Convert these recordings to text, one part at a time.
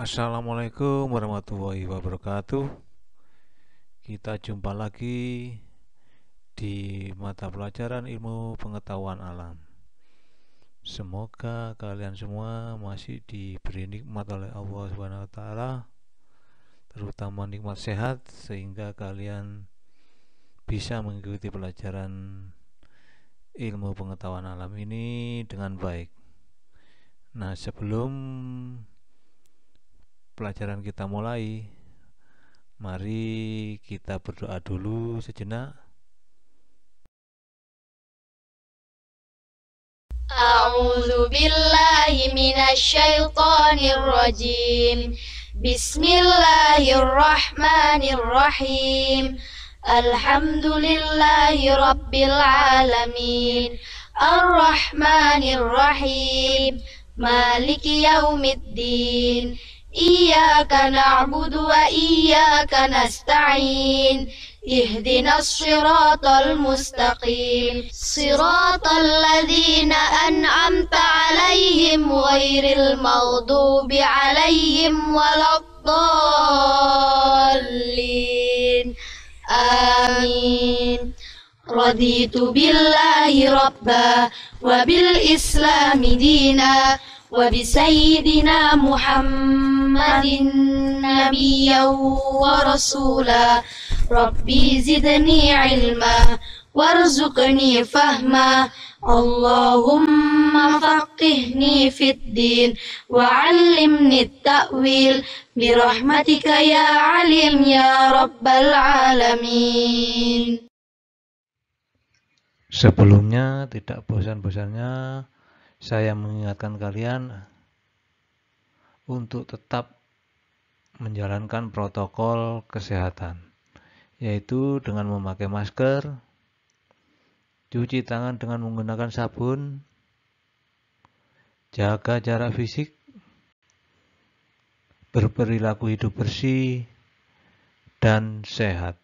Assalamualaikum warahmatullahi wabarakatuh. Kita jumpa lagi di mata pelajaran ilmu pengetahuan alam. Semoga kalian semua masih diberi nikmat oleh Allah Subhanahu wa taala, terutama nikmat sehat sehingga kalian bisa mengikuti pelajaran ilmu pengetahuan alam ini dengan baik. Nah, sebelum pelajaran kita mulai, mari kita berdoa dulu sejenak. A'udzu billahi minasyaitonir rajim. Bismillahirrahmanirrahim. Alhamdulillahi rabbil alamin. Ar-Rahmanir Rahim. Maliki yaumiddin. Iyyaka na'budu wa iyyaka nasta'in. اهدنا الصراط المستقيم صراط الذين أنعمت عليهم غير المغضوب عليهم ولا الضالين آمين رضيت بالله ربا وبالإسلام دينا وبسيدنا محمد نبيا ورسولا ربي زدني علما وارزقني فهما اللهم فقهني في الدين وعلمني التأويل برحمتك يا عليم يا رب العالمين. Sebelumnya, tidak bosan-bosannya saya mengingatkan kalian untuk tetap menjalankan protokol kesehatan, yaitu dengan memakai masker, cuci tangan dengan menggunakan sabun, jaga jarak fisik, berperilaku hidup bersih, dan sehat.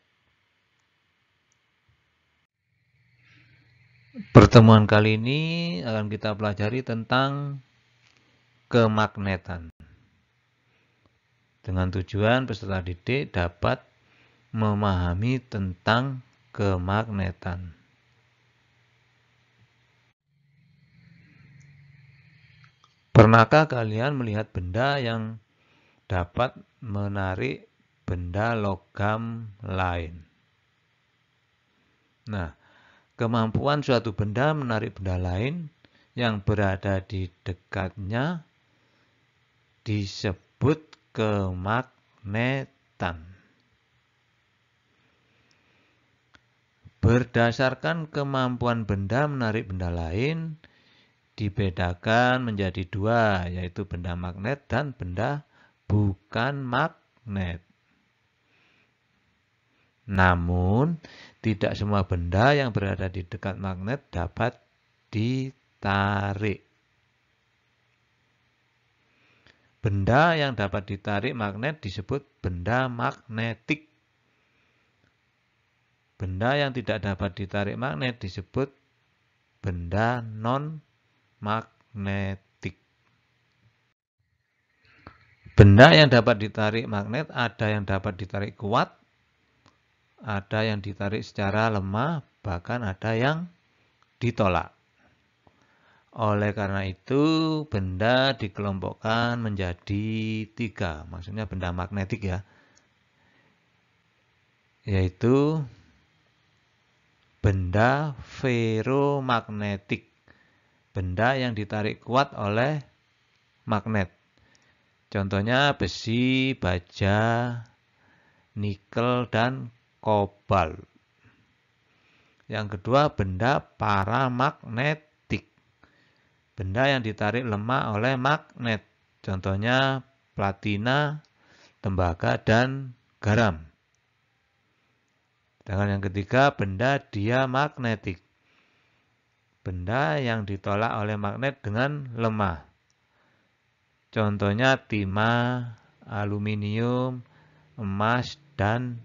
Pertemuan kali ini akan kita pelajari tentang kemagnetan, dengan tujuan peserta didik dapat memahami tentang kemagnetan. Pernahkah kalian melihat benda yang dapat menarik benda logam lain? Nah, kemampuan suatu benda menarik benda lain yang berada di dekatnya disebut kemagnetan. Berdasarkan kemampuan benda menarik benda lain, dibedakan menjadi dua, yaitu benda magnet dan benda bukan magnet. Namun, tidak semua benda yang berada di dekat magnet dapat ditarik. Benda yang dapat ditarik magnet disebut benda magnetik. Benda yang tidak dapat ditarik magnet disebut benda non-magnetik. Benda yang dapat ditarik magnet ada yang dapat ditarik kuat, ada yang ditarik secara lemah, bahkan ada yang ditolak. Oleh karena itu, benda dikelompokkan menjadi tiga, maksudnya benda magnetik ya, yaitu benda feromagnetik, benda yang ditarik kuat oleh magnet. Contohnya besi, baja, nikel, dan kobalt. Yang kedua, benda paramagnetik, benda yang ditarik lemah oleh magnet. Contohnya platina, tembaga, dan garam. Sedangkan yang ketiga, benda diamagnetik, benda yang ditolak oleh magnet dengan lemah. Contohnya timah, aluminium, emas, dan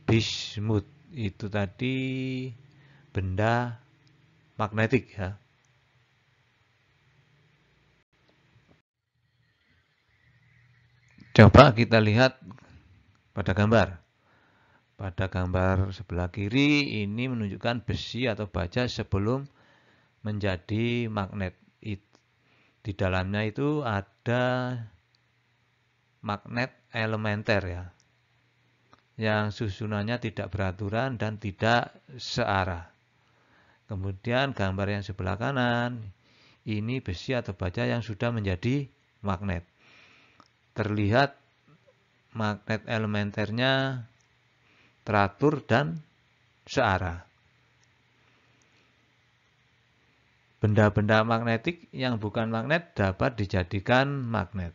bismut. Itu tadi benda magnetik ya. Coba kita lihat pada gambar. Pada gambar sebelah kiri ini menunjukkan besi atau baja sebelum menjadi magnet. Di dalamnya itu ada magnet elementer ya, yang susunannya tidak beraturan dan tidak searah. Kemudian gambar yang sebelah kanan, ini besi atau baja yang sudah menjadi magnet. Terlihat magnet elementernya teratur dan searah. Benda-benda magnetik yang bukan magnet dapat dijadikan magnet.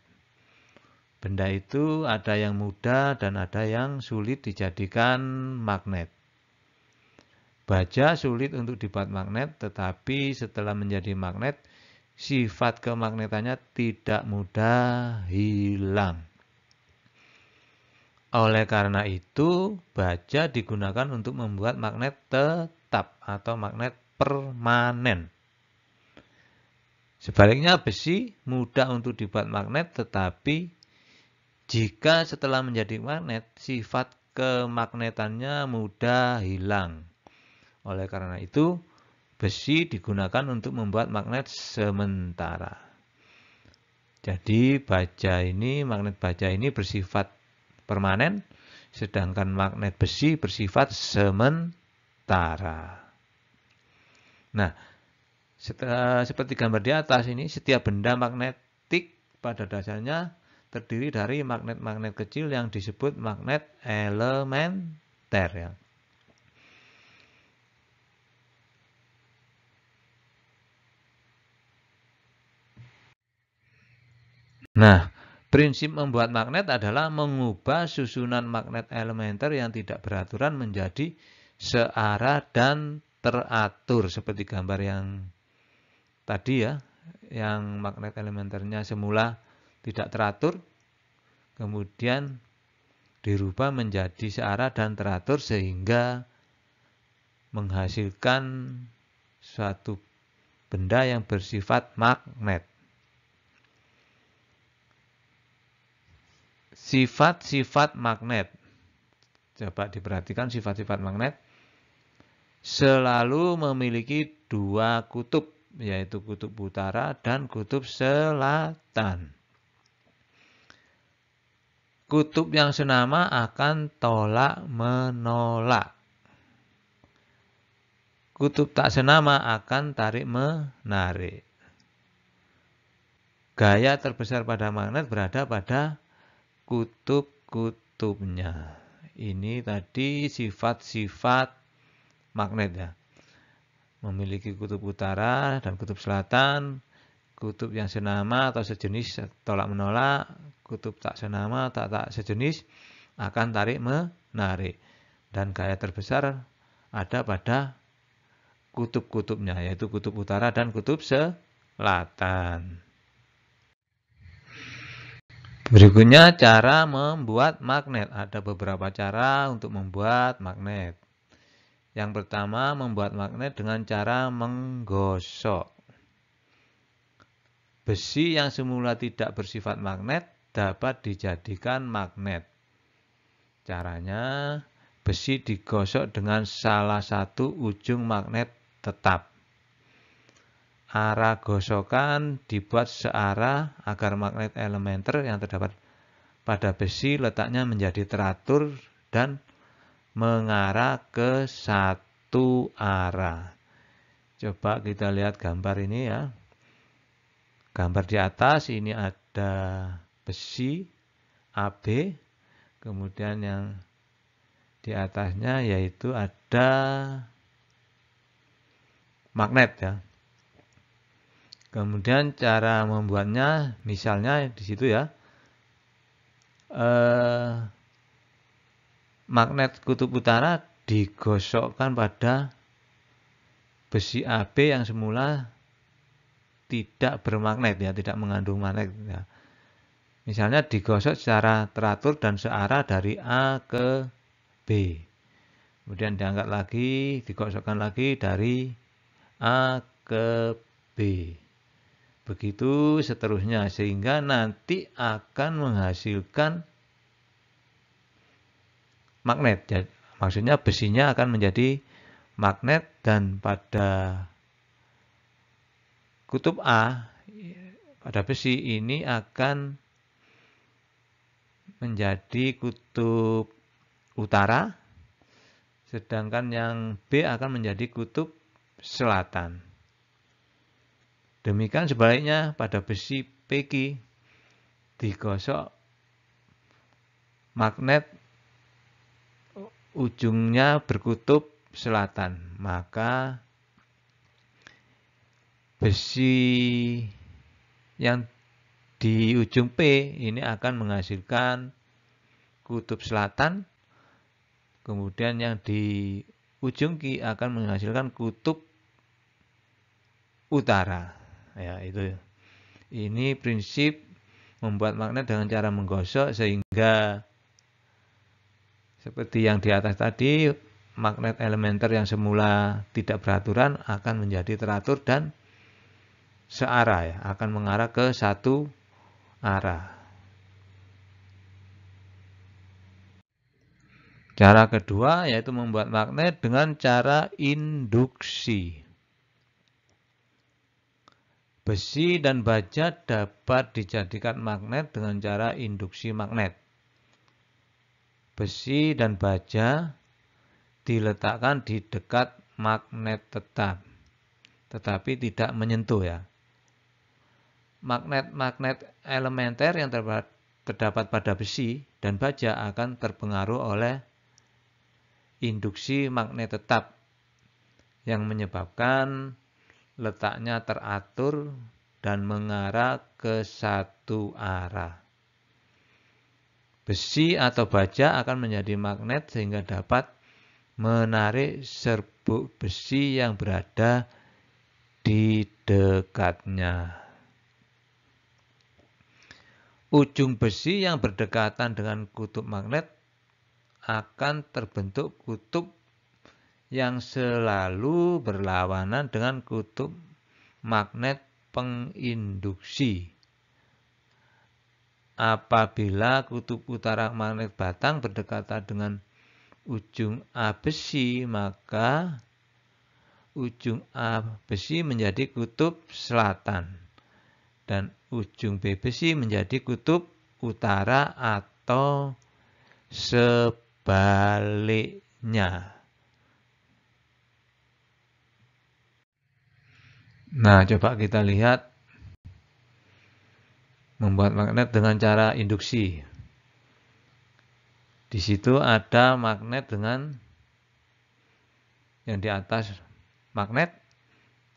Benda itu ada yang mudah dan ada yang sulit dijadikan magnet. Baja sulit untuk dibuat magnet, tetapi setelah menjadi magnet, sifat kemagnetannya tidak mudah hilang. Oleh karena itu, baja digunakan untuk membuat magnet tetap atau magnet permanen. Sebaliknya, besi mudah untuk dibuat magnet, tetapi jika setelah menjadi magnet, sifat kemagnetannya mudah hilang. Oleh karena itu, besi digunakan untuk membuat magnet sementara. Jadi, magnet baja ini bersifat permanen, sedangkan magnet besi bersifat sementara. Nah, seperti gambar di atas ini, setiap benda magnetik pada dasarnya terdiri dari magnet-magnet kecil yang disebut magnet elementer ya. Nah, prinsip membuat magnet adalah mengubah susunan magnet elementer yang tidak beraturan menjadi searah dan teratur seperti gambar yang tadi ya, yang magnet elementernya semula tidak teratur, kemudian dirubah menjadi searah dan teratur sehingga menghasilkan suatu benda yang bersifat magnet. Sifat-sifat magnet. Coba diperhatikan sifat-sifat magnet. Selalu memiliki dua kutub, yaitu kutub utara dan kutub selatan. Kutub yang senama akan tolak-menolak. Kutub tak senama akan tarik-menarik. Gaya terbesar pada magnet berada pada kutub-kutubnya. Ini tadi sifat-sifat magnet ya. Memiliki kutub utara dan kutub selatan, kutub yang senama atau sejenis tolak-menolak, kutub tak senama tak sejenis akan tarik-menarik. Dan gaya terbesar ada pada kutub-kutubnya, yaitu kutub utara dan kutub selatan. Berikutnya cara membuat magnet. Ada beberapa cara untuk membuat magnet. Yang pertama, membuat magnet dengan cara menggosok. Besi yang semula tidak bersifat magnet dapat dijadikan magnet. Caranya, besi digosok dengan salah satu ujung magnet tetap. Arah gosokan dibuat searah agar magnet elementer yang terdapat pada besi letaknya menjadi teratur dan mengarah ke satu arah. Coba kita lihat gambar ini ya. Gambar di atas ini ada besi AB, kemudian yang di atasnya yaitu ada magnet ya. Kemudian cara membuatnya, misalnya di situ ya, magnet kutub utara digosokkan pada besi AB yang semula tidak bermagnet ya, tidak mengandung magnet ya. Misalnya digosok secara teratur dan searah dari A ke B. Kemudian diangkat lagi, digosokkan lagi dari A ke B. Begitu seterusnya, sehingga nanti akan menghasilkan magnet. Jadi, maksudnya besinya akan menjadi magnet, dan pada kutub A, pada besi ini akan menjadi kutub utara, sedangkan yang B akan menjadi kutub selatan. Demikian sebaliknya pada besi PQ digosok magnet ujungnya berkutub selatan, maka besi yang di ujung P ini akan menghasilkan kutub selatan, kemudian yang di ujung Q akan menghasilkan kutub utara. Ya, itu. Ini prinsip membuat magnet dengan cara menggosok, sehingga seperti yang di atas tadi, magnet elementer yang semula tidak beraturan akan menjadi teratur dan searah, ya, akan mengarah ke satu arah. Cara kedua yaitu membuat magnet dengan cara induksi. Besi dan baja dapat dijadikan magnet dengan cara induksi magnet. Besi dan baja diletakkan di dekat magnet tetap, tetapi tidak menyentuh, ya. Magnet-magnet elementer yang terdapat pada besi dan baja akan terpengaruh oleh induksi magnet tetap yang menyebabkan letaknya teratur dan mengarah ke satu arah. Besi atau baja akan menjadi magnet sehingga dapat menarik serbuk besi yang berada di dekatnya. Ujung besi yang berdekatan dengan kutub magnet akan terbentuk kutub yang selalu berlawanan dengan kutub magnet penginduksi. Apabila kutub utara magnet batang berdekatan dengan ujung A besi, maka ujung A besi menjadi kutub selatan dan ujung B besi menjadi kutub utara atau sebaliknya. Nah, coba kita lihat membuat magnet dengan cara induksi. Di situ ada magnet dengan yang di atas magnet,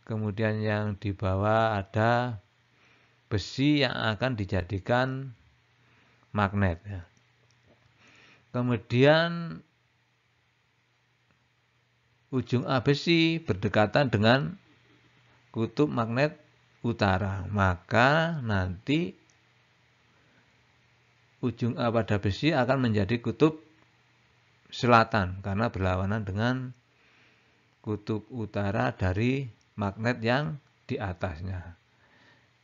kemudian yang di bawah ada besi yang akan dijadikan magnet. Kemudian ujung A besi berdekatan dengan kutub magnet utara, maka nanti ujung A pada besi akan menjadi kutub selatan karena berlawanan dengan kutub utara dari magnet yang di atasnya.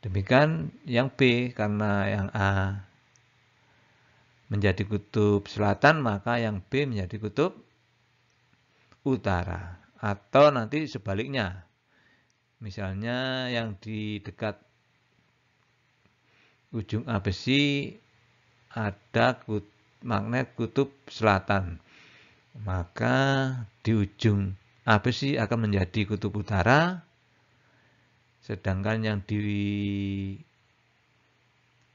Demikian yang B, karena yang A menjadi kutub selatan, maka yang B menjadi kutub utara. Atau nanti sebaliknya. Misalnya yang di dekat ujung A besi ada magnet kutub selatan, maka di ujung A besi akan menjadi kutub utara, sedangkan yang di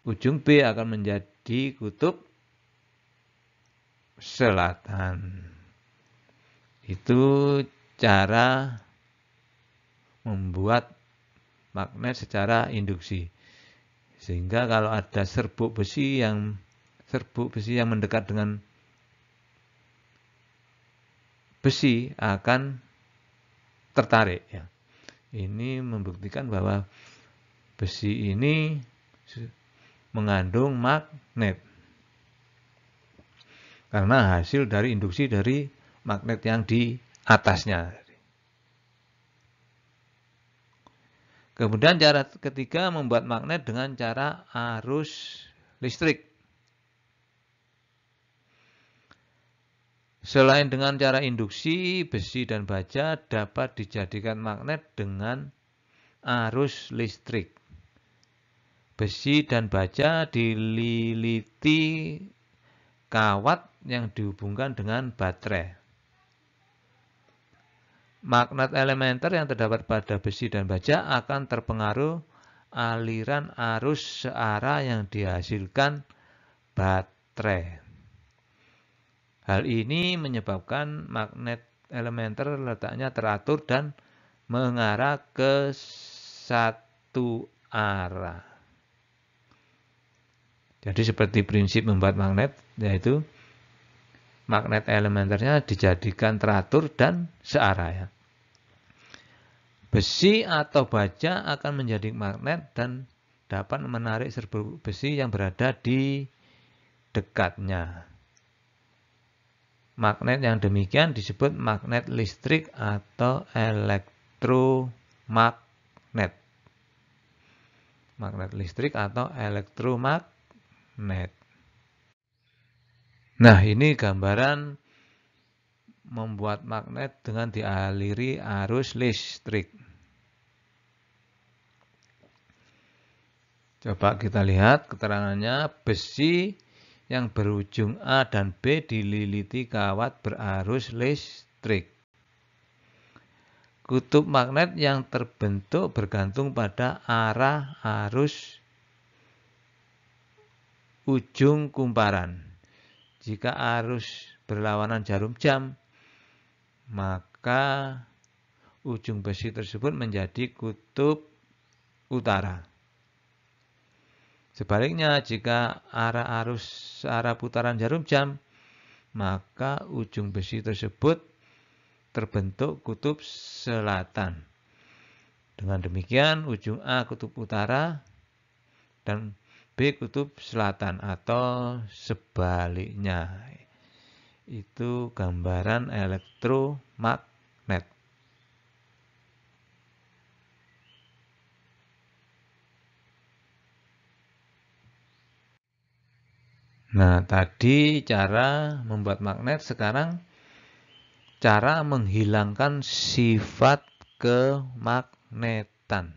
ujung B akan menjadi kutub selatan. Itu cara membuat magnet secara induksi. Sehingga kalau ada serbuk besi yang mendekat dengan besi akan tertarik, ya. Ini membuktikan bahwa besi ini mengandung magnet karena hasil dari induksi dari magnet yang di atasnya. Kemudian cara ketiga membuat magnet dengan cara arus listrik. Selain dengan cara induksi, besi dan baja dapat dijadikan magnet dengan arus listrik. Besi dan baja dililiti kawat yang dihubungkan dengan baterai. Magnet elementer yang terdapat pada besi dan baja akan terpengaruh aliran arus searah yang dihasilkan baterai. Hal ini menyebabkan magnet elementer letaknya teratur dan mengarah ke satu arah. Jadi seperti prinsip membuat magnet, yaitu magnet elementernya dijadikan teratur dan searah ya. Besi atau baja akan menjadi magnet dan dapat menarik serbu besi yang berada di dekatnya. Magnet yang demikian disebut magnet listrik atau elektromagnet. Magnet listrik atau elektromagnet. Nah, ini gambaran membuat magnet dengan dialiri arus listrik. Coba kita lihat keterangannya. Besi yang berujung A dan B dililiti kawat berarus listrik. Kutub magnet yang terbentuk bergantung pada arah arus ujung kumparan. Jika arus berlawanan jarum jam, maka ujung besi tersebut menjadi kutub utara. Sebaliknya, jika arah arus searah putaran jarum jam, maka ujung besi tersebut terbentuk kutub selatan. Dengan demikian, ujung A kutub utara dan B kutub selatan atau sebaliknya. Itu gambaran elektromagnet. Nah, tadi cara membuat magnet, sekarang cara menghilangkan sifat kemagnetan.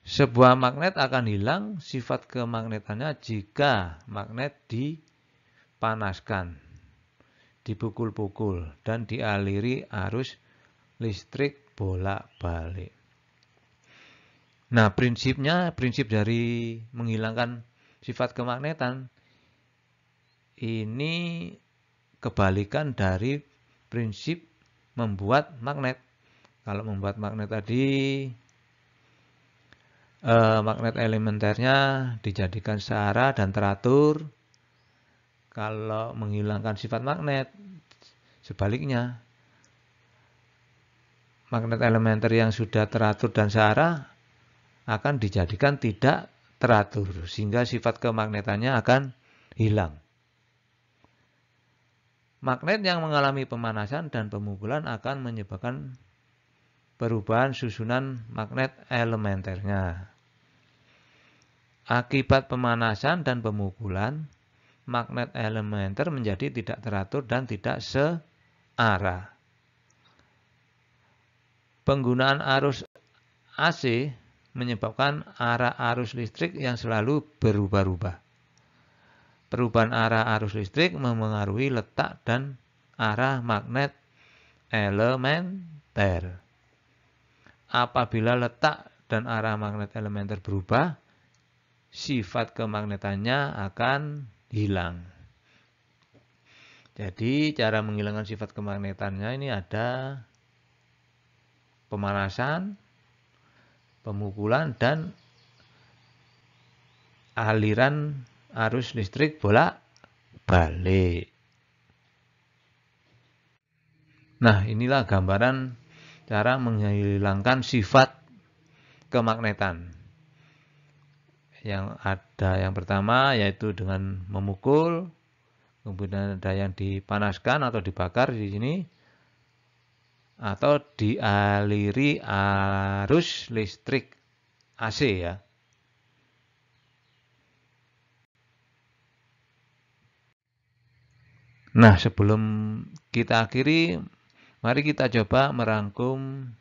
Sebuah magnet akan hilang sifat kemagnetannya jika magnet dipanaskan, dipukul-pukul, dan dialiri arus listrik bolak-balik. Nah, prinsip dari menghilangkan sifat kemagnetan ini kebalikan dari prinsip membuat magnet. Kalau membuat magnet tadi, magnet elementernya dijadikan searah dan teratur. Kalau menghilangkan sifat magnet, sebaliknya, magnet elementer yang sudah teratur dan searah akan dijadikan tidak teratur, sehingga sifat kemagnetannya akan hilang. Magnet yang mengalami pemanasan dan pemukulan akan menyebabkan perubahan susunan magnet elementernya. Akibat pemanasan dan pemukulan, magnet elementer menjadi tidak teratur dan tidak searah. Penggunaan arus AC menyebabkan arah arus listrik yang selalu berubah-ubah. Perubahan arah arus listrik memengaruhi letak dan arah magnet elementer. Apabila letak dan arah magnet elementer berubah, sifat kemagnetannya akan hilang. Jadi cara menghilangkan sifat kemagnetannya ini ada pemanasan, pemukulan, dan aliran arus listrik bolak-balik. Nah, inilah gambaran cara menghilangkan sifat kemagnetan. Yang ada yang pertama yaitu dengan memukul, kemudian ada yang dipanaskan atau dibakar di sini, atau dialiri arus listrik AC ya. Nah, sebelum kita akhiri, mari kita coba merangkum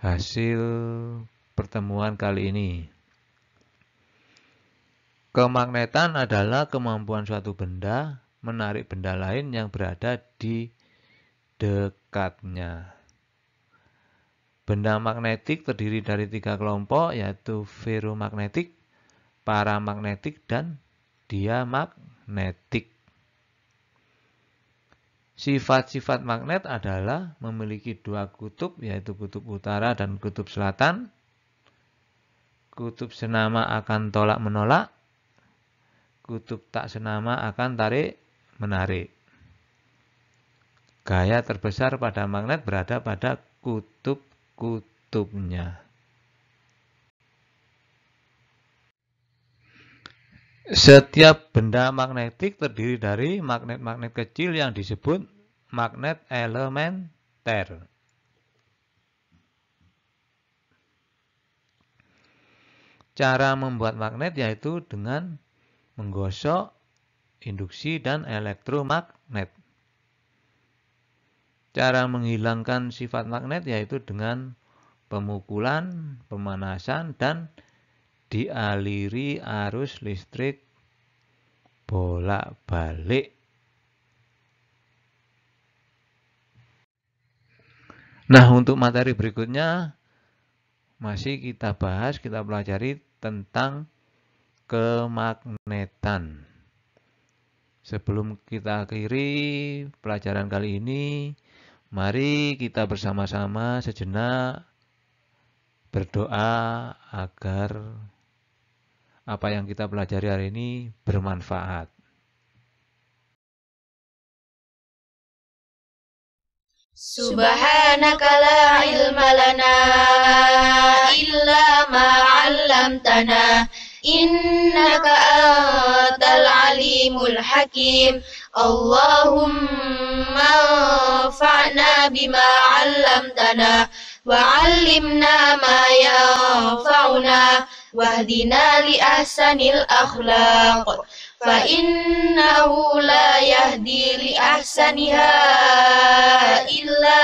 hasil pertemuan kali ini. Kemagnetan adalah kemampuan suatu benda menarik benda lain yang berada di dekatnya. Benda magnetik terdiri dari 3 kelompok, yaitu ferromagnetik, paramagnetik, dan diamagnetik. Sifat-sifat magnet adalah memiliki 2 kutub, yaitu kutub utara dan kutub selatan. Kutub senama akan tolak-menolak. Kutub tak senama akan tarik-menarik. Gaya terbesar pada magnet berada pada kutub-kutubnya. Setiap benda magnetik terdiri dari magnet-magnet kecil yang disebut magnet elementer. Cara membuat magnet yaitu dengan menggosok, induksi, dan elektromagnet. Cara menghilangkan sifat magnet yaitu dengan pemukulan, pemanasan, dan dialiri arus listrik bolak-balik. Nah, untuk materi berikutnya masih kita bahas, kita pelajari tentang kemagnetan. Sebelum kita akhiri pelajaran kali ini, mari kita bersama-sama sejenak berdoa agar apa yang kita pelajari hari ini bermanfaat. Subhanaka la ilma lana illa ma 'allamtana innaka antal alimul hakim. Allahumma anfa'na bima 'allamtana wa 'allimna ma yanfa'una wahdina li ahsanil akhlaq fa innahu la yahdi li ahsaniha illa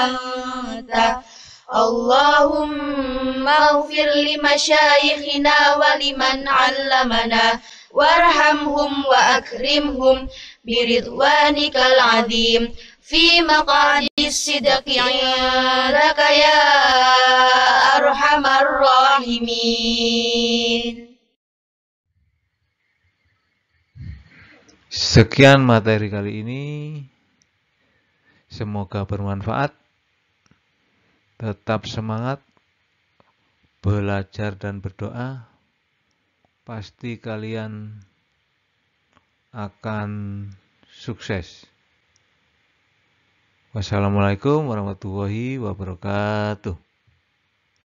anta. Allahumma ighfir li masyayikhina wa liman 'allamana warhamhum wa akrimhum biridwanikal 'azim fi maq'adis sidqi 'indaka ya arhamar rahimin. Sekian materi kali ini. Semoga bermanfaat. Tetap semangat belajar dan berdoa. Pasti kalian akan sukses. Wassalamualaikum warahmatullahi wabarakatuh.